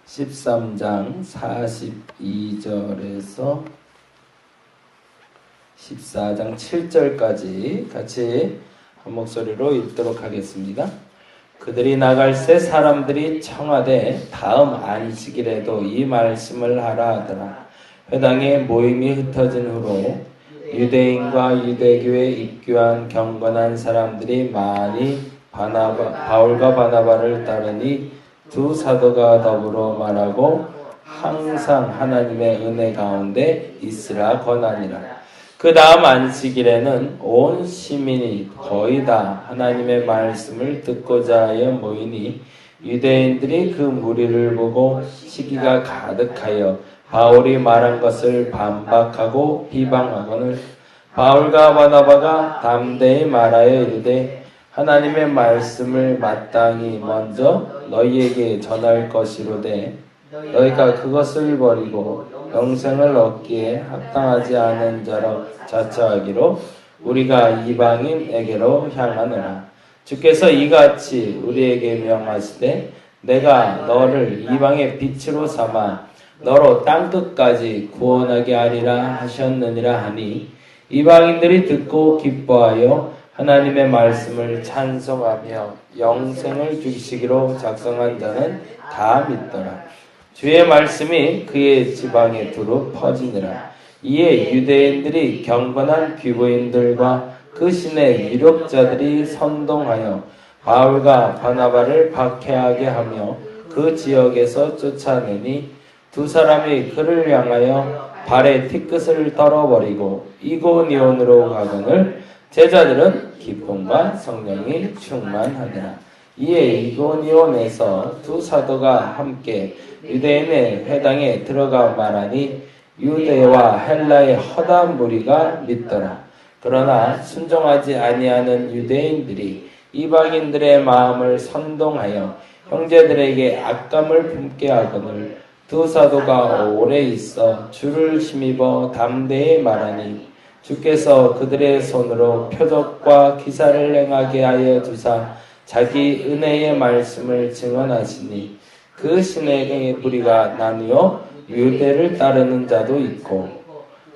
13장 42절에서 14장 7절까지 같이 한 목소리로 읽도록 하겠습니다. 그들이 나갈새 사람들이 청하되 다음 안식일에도 이 말씀을 하라 하더라. 회당에 모임이 흩어진 후로 유대인과 유대교에 입교한 경건한 사람들이 많이 바울과 바나바를 따르니 두 사도가 더불어 말하고 항상 하나님의 은혜 가운데 있으라 권하니라. 그 다음 안식일에는 온 시민이 거의 다 하나님의 말씀을 듣고자 하여 모이니 유대인들이 그 무리를 보고 시기가 가득하여 바울이 말한 것을 반박하고 비방하거늘 바울과 바나바가 담대히 말하여 이르되 하나님의 말씀을 마땅히 먼저 너희에게 전할 것이로되 너희가 그것을 버리고 영생을 얻기에 합당하지 않은 자로 자처하기로 우리가 이방인에게로 향하노라. 주께서 이같이 우리에게 명하시되 내가 너를 이방의 빛으로 삼아 너로 땅끝까지 구원하게 하리라 하셨느니라 하니 이방인들이 듣고 기뻐하여 하나님의 말씀을 찬송하며 영생을 주시기로 작성한 자는 다 믿더라. 주의 말씀이 그의 지방에 두루 퍼지니라. 이에 유대인들이 경건한 귀부인들과 그 신의 유력자들이 선동하여 바울과 바나바를 박해하게 하며 그 지역에서 쫓아내니 두 사람이 그를 향하여 발에 티끝을 떨어버리고 이고니온으로 가거늘 제자들은 기쁨과 성령이 충만하더라. 이에 이고니온에서 두 사도가 함께 유대인의 회당에 들어가 말하니 유대와 헬라의 허다한 무리가 믿더라. 그러나 순종하지 아니하는 유대인들이 이방인들의 마음을 선동하여 형제들에게 악감을 품게 하거늘 두 사도가 오래 있어 주를 힘입어 담대히 말하니 주께서 그들의 손으로 표적과 기사를 행하게 하여 주사 자기 은혜의 말씀을 증언하시니 그 신의 무리가 나뉘어 유대를 따르는 자도 있고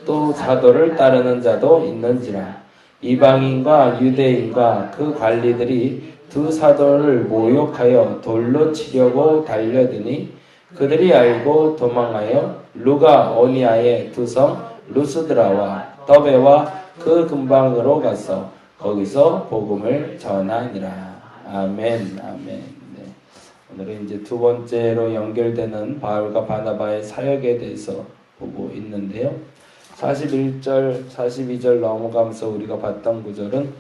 또 사도를 따르는 자도 있는지라. 이방인과 유대인과 그 관리들이 두 사도를 모욕하여 돌로 치려고 달려드니 그들이 알고 도망하여 루가오니아의 두 성 루스드라와 더베와 그 근방으로 가서 거기서 복음을 전하니라. 아멘, 아멘. 네. 오늘은 이제 두 번째로 연결되는 바울과 바나바의 사역에 대해서 보고 있는데요. 41절, 42절 넘어가면서 우리가 봤던 구절은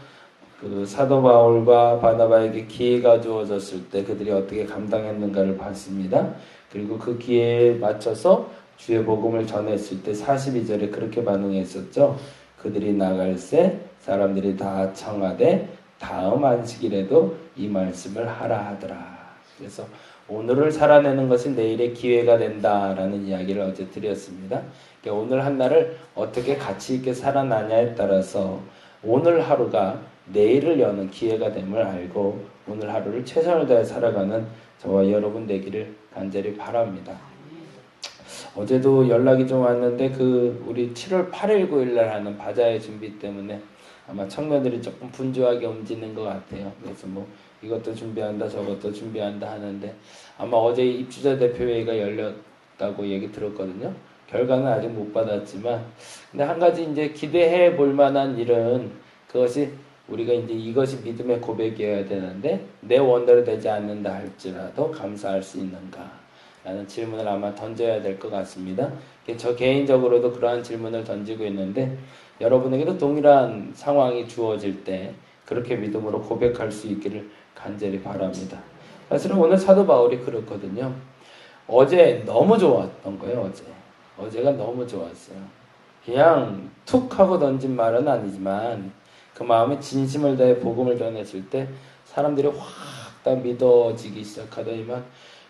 그 사도 바울과 바나바에게 기회가 주어졌을 때 그들이 어떻게 감당했는가를 봤습니다. 그리고 그 기회에 맞춰서 주의 복음을 전했을 때 42절에 그렇게 반응했었죠. 그들이 나갈새 사람들이 다 청하되 다음 안식일에도 이 말씀을 하라 하더라. 그래서 오늘을 살아내는 것이 내일의 기회가 된다라는 이야기를 어제 드렸습니다. 그러니까 오늘 한 날을 어떻게 가치 있게 살아나냐에 따라서 오늘 하루가 내일을 여는 기회가 됨을 알고 오늘 하루를 최선을 다해 살아가는 저와 여러분 되기를 간절히 바랍니다. 어제도 연락이 좀 왔는데 우리 7월 8일 9일 날 하는 바자회 준비 때문에 아마 청년들이 조금 분주하게 움직이는 것 같아요. 그래서 뭐 이것도 준비한다 저것도 준비한다 하는데 아마 어제 입주자 대표회의가 열렸다고 얘기 들었거든요. 결과는 아직 못 받았지만 근데 한 가지 이제 기대해 볼 만한 일은 그것이 우리가 이제 이것이 믿음의 고백이어야 되는데 내 원대로 되지 않는다 할지라도 감사할 수 있는가 라는 질문을 아마 던져야 될 것 같습니다. 저 개인적으로도 그러한 질문을 던지고 있는데 여러분에게도 동일한 상황이 주어질 때 그렇게 믿음으로 고백할 수 있기를 간절히 바랍니다. 사실은 오늘 사도 바울이 그렇거든요. 어제 너무 좋았던 거예요. 어제가 너무 좋았어요. 그냥 툭 하고 던진 말은 아니지만 그 마음에 진심을 다해 복음을 전했을 때 사람들이 확 다 믿어지기 시작하더니만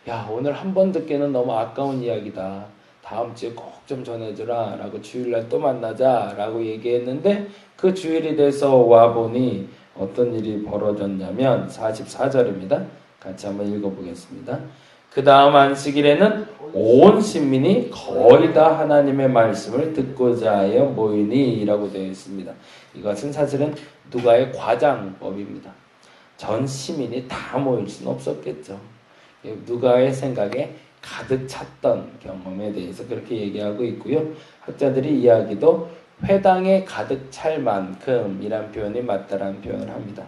야 오늘 한 번 듣기에는 너무 아까운 이야기다. 다음 주에 꼭 좀 전해주라 라고 주일날 또 만나자 라고 얘기했는데 그 주일이 돼서 와보니 어떤 일이 벌어졌냐면 44절입니다. 같이 한번 읽어보겠습니다. 그 다음 안식일에는 온 신민이 거의 다 하나님의 말씀을 듣고자 하여 모이니 라고 되어 있습니다. 이것은 사실은 누가의 과장법입니다. 전 시민이 다 모일 수는 없었겠죠. 누가의 생각에 가득 찼던 경험에 대해서 그렇게 얘기하고 있고요. 학자들이 이야기도 회당에 가득 찰 만큼 이란 표현이 맞다라는 표현을 합니다.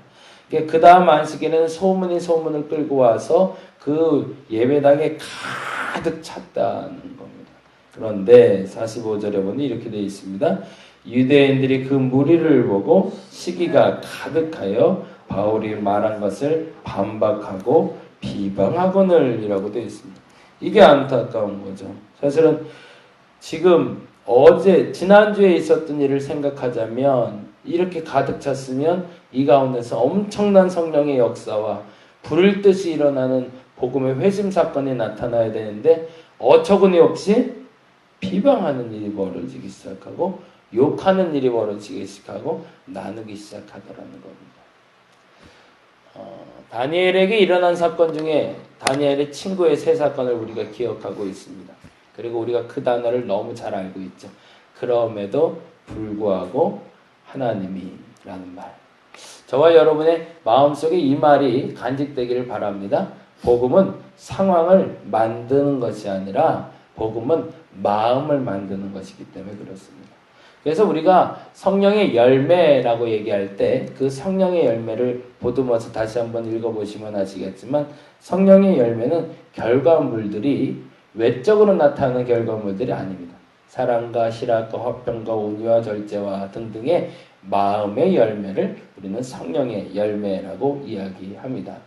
그 다음 안식일에는 소문이 소문을 끌고 와서 그 예배당에 가득 찼다는 겁니다. 그런데 45절에 보니 이렇게 되어 있습니다. 유대인들이 그 무리를 보고 시기가 가득하여 바울이 말한 것을 반박하고 비방하거늘 이라고 되어 있습니다. 이게 안타까운 거죠. 사실은 지금 지난주에 있었던 일을 생각하자면 이렇게 가득 찼으면 이 가운데서 엄청난 성령의 역사와 불을 듯이 일어나는 복음의 회심 사건이 나타나야 되는데 어처구니 없이 비방하는 일이 벌어지기 시작하고 욕하는 일이 벌어지기 시작하고 나누기 시작하더라는 겁니다. 다니엘에게 일어난 사건 중에 다니엘의 친구의 세 사건을 우리가 기억하고 있습니다. 그리고 우리가 그 단어를 너무 잘 알고 있죠. 그럼에도 불구하고 하나님이라는 말. 저와 여러분의 마음속에 이 말이 간직되기를 바랍니다. 복음은 상황을 만드는 것이 아니라 복음은 마음을 만드는 것이기 때문에 그렇습니다. 그래서 우리가 성령의 열매라고 얘기할 때 그 성령의 열매를 보듬어서 다시 한번 읽어보시면 아시겠지만 성령의 열매는 결과물들이 외적으로 나타나는 결과물들이 아닙니다. 사랑과 희락과 화평과 온유와 절제와 등등의 마음의 열매를 우리는 성령의 열매라고 이야기합니다.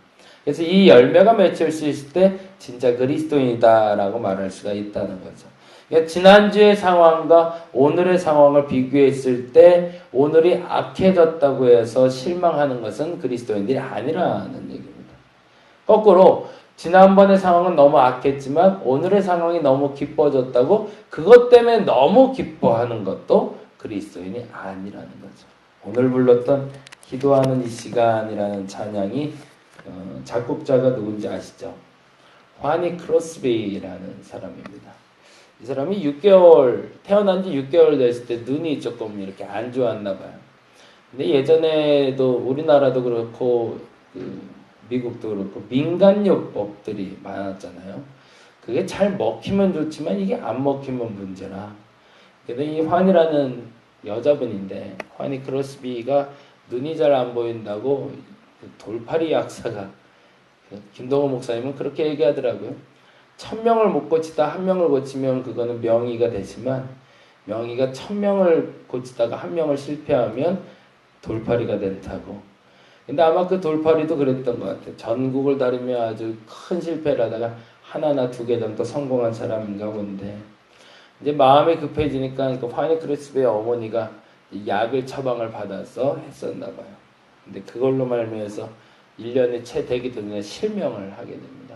그래서 이 열매가 맺힐 수 있을 때 진짜 그리스도인이다라고 말할 수가 있다는 거죠. 그러니까 지난주의 상황과 오늘의 상황을 비교했을 때 오늘이 악해졌다고 해서 실망하는 것은 그리스도인들이 아니라는 얘기입니다. 거꾸로 지난번의 상황은 너무 악했지만 오늘의 상황이 너무 기뻐졌다고 그것 때문에 너무 기뻐하는 것도 그리스도인이 아니라는 거죠. 오늘 불렀던 기도하는 이 시간이라는 찬양이 작곡자가 누군지 아시죠? 화니 크로스비라는 사람입니다. 이 사람이 태어난 지 6개월 됐을 때 눈이 조금 이렇게 안 좋았나 봐요. 근데 예전에도 우리나라도 그렇고 미국도 그렇고 민간요법들이 많았잖아요. 그게 잘 먹히면 좋지만 이게 안 먹히면 문제라. 그래서 이 환이라는 여자분인데 환이 크로스비가 눈이 잘 안 보인다고 돌팔이 약사가 김동호 목사님은 그렇게 얘기하더라고요. 1000명을 못 고치다 1명을 고치면 그거는 명의가 되지만 명의가 1000명을 고치다가 1명을 실패하면 돌팔이가 된다고. 근데 아마 그 돌팔이도 그랬던 것 같아요. 전국을 다니며 아주 큰 실패를 하다가 하나나 2개 정도 성공한 사람인가 본데 이제 마음이 급해지니까 그 화니 크로스비의 어머니가 약을 처방을 받아서 했었나 봐요. 근데 그걸로 말미암아서 1년이 채 되기 전에 실명을 하게 됩니다.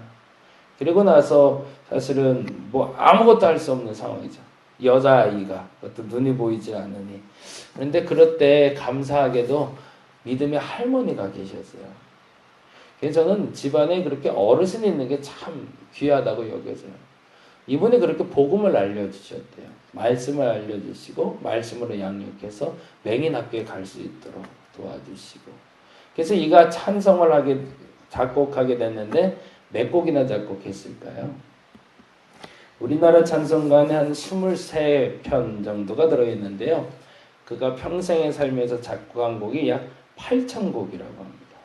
그리고 나서 사실은 뭐 아무것도 할 수 없는 상황이죠. 여자아이가 어떤 눈이 보이지 않으니. 그런데 그럴 때 감사하게도 믿음의 할머니가 계셨어요. 그래서 저는 집안에 그렇게 어르신이 있는 게 참 귀하다고 여겨져요. 이분이 그렇게 복음을 알려주셨대요. 말씀을 알려주시고 말씀으로 양육해서 맹인학교에 갈 수 있도록 도와주시고. 그래서 이가 찬송을 작곡하게 됐는데 몇 곡이나 작곡했을까요? 우리나라 찬송가는 한 23편 정도가 들어있는데요. 그가 평생에 살면서 작곡한 곡이 약 8,000곡이라고 합니다.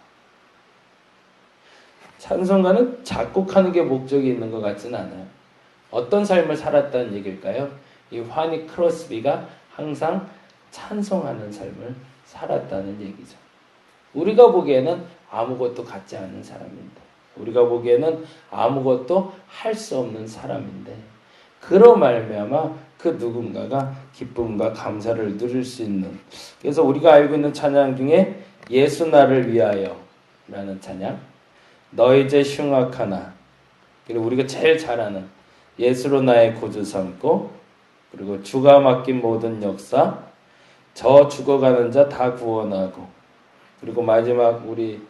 찬송가는 작곡하는 게 목적이 있는 것 같지는 않아요. 어떤 삶을 살았다는 얘기일까요? 이 화니 크로스비가 항상 찬송하는 삶을 살았다는 얘기죠. 우리가 보기에는 아무것도 갖지 않은 사람인데 우리가 보기에는 아무것도 할 수 없는 사람인데 그로 말미암아 그 누군가가 기쁨과 감사를 누릴 수 있는. 그래서 우리가 알고 있는 찬양 중에 예수 나를 위하여 라는 찬양, 너희 죄 흉악하나, 그리고 우리가 제일 잘 아는 예수로 나의 구주 삼고, 그리고 주가 맡긴 모든 역사, 저 죽어가는 자 다 구원하고, 그리고 마지막 우리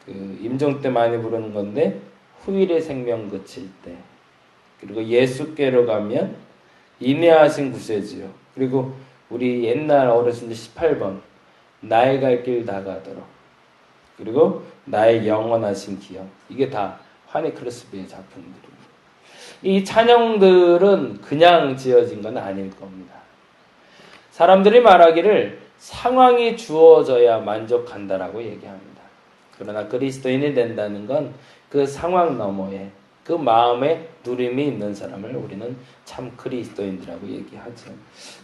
임종 때 많이 부르는 건데 후일의 생명 그칠 때, 그리고 예수께로 가면 인내하신 구세주요. 그리고 우리 옛날 어르신들 18번 나의 갈 길 다 가도록. 그리고 나의 영원하신 기억. 이게 다 환희 크로스비의 작품들입니다. 이 찬양들은 그냥 지어진 건 아닐 겁니다. 사람들이 말하기를 상황이 주어져야 만족한다라고 얘기합니다. 그러나 그리스도인이 된다는 건 그 상황 너머에 그 마음에 누림이 있는 사람을 우리는 참 그리스도인이라고 얘기하죠.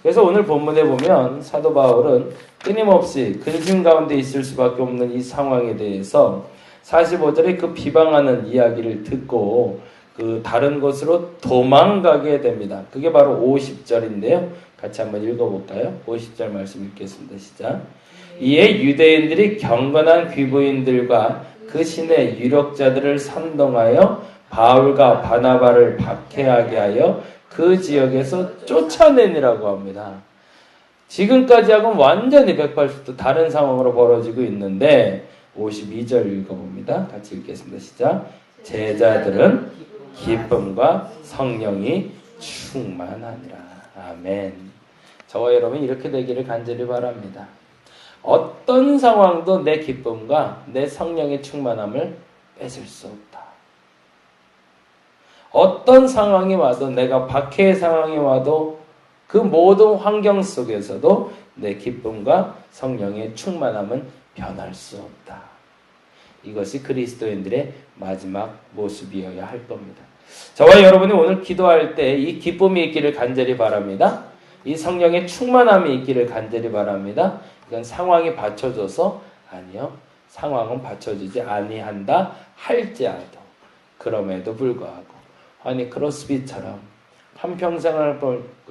그래서 오늘 본문에 보면 사도 바울은 끊임없이 근심 가운데 있을 수밖에 없는 이 상황에 대해서 45절에 그 비방하는 이야기를 듣고 그 다른 곳으로 도망가게 됩니다. 그게 바로 50절인데요. 같이 한번 읽어볼까요? 50절 말씀 읽겠습니다. 시작. 이에 유대인들이 경건한 귀부인들과 그 신의 유력자들을 선동하여 바울과 바나바를 박해하게 하여 그 지역에서 쫓아내니라고 합니다. 지금까지하고는 완전히 180도 다른 상황으로 벌어지고 있는데 52절 읽어봅니다. 같이 읽겠습니다. 시작. 제자들은 기쁨과 성령이 충만하니라. 아멘. 저와 여러분 이렇게 되기를 간절히 바랍니다. 어떤 상황도 내 기쁨과 내 성령의 충만함을 뺏을 수 없다. 어떤 상황이 와도 내가 박해의 상황이 와도 그 모든 환경 속에서도 내 기쁨과 성령의 충만함은 변할 수 없다. 이것이 그리스도인들의 마지막 모습이어야 할 겁니다. 저와 여러분이 오늘 기도할 때 이 기쁨이 있기를 간절히 바랍니다. 이 성령의 충만함이 있기를 간절히 바랍니다. 이건 상황이 받쳐줘서 아니요. 상황은 받쳐주지 아니한다 할지라도 그럼에도 불구하고 환희 크로스비처럼 한평생을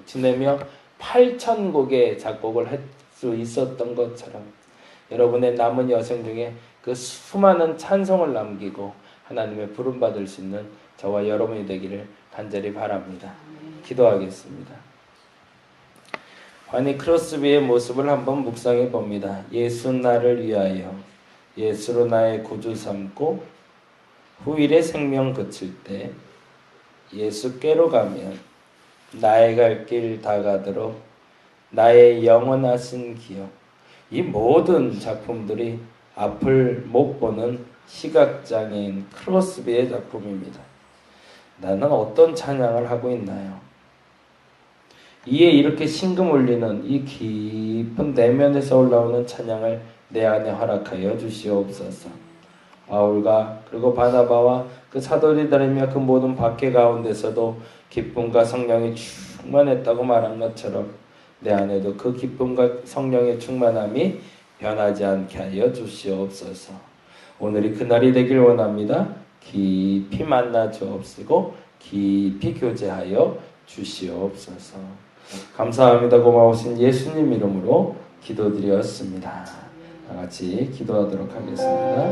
지내며 8,000곡의 작곡을 할 수 있었던 것처럼 여러분의 남은 여생 중에 그 수많은 찬송을 남기고 하나님의 부름받을 수 있는 저와 여러분이 되기를 간절히 바랍니다. 기도하겠습니다. 환희 크로스비의 모습을 한번 묵상해 봅니다. 예수 나를 위하여 예수로 나의 구주 삼고 후일의 생명 그칠 때 예수께로 가면 나의 갈 길 다 가도록 나의 영원하신 기억. 이 모든 작품들이 앞을 못 보는 시각장애인 크로스비의 작품입니다. 나는 어떤 찬양을 하고 있나요? 이에 이렇게 심금 울리는 이 깊은 내면에서 올라오는 찬양을 내 안에 허락하여 주시옵소서. 바울과 그리고 바나바와 그 사도들이며 그 모든 박해 가운데서도 기쁨과 성령이 충만했다고 말한 것처럼 내 안에도 그 기쁨과 성령의 충만함이 변하지 않게 하여 주시옵소서. 오늘이 그날이 되길 원합니다. 깊이 만나 주옵시고 깊이 교제하여 주시옵소서. 감사합니다. 고마우신 예수님 이름으로 기도드렸습니다. 다 같이 기도하도록 하겠습니다.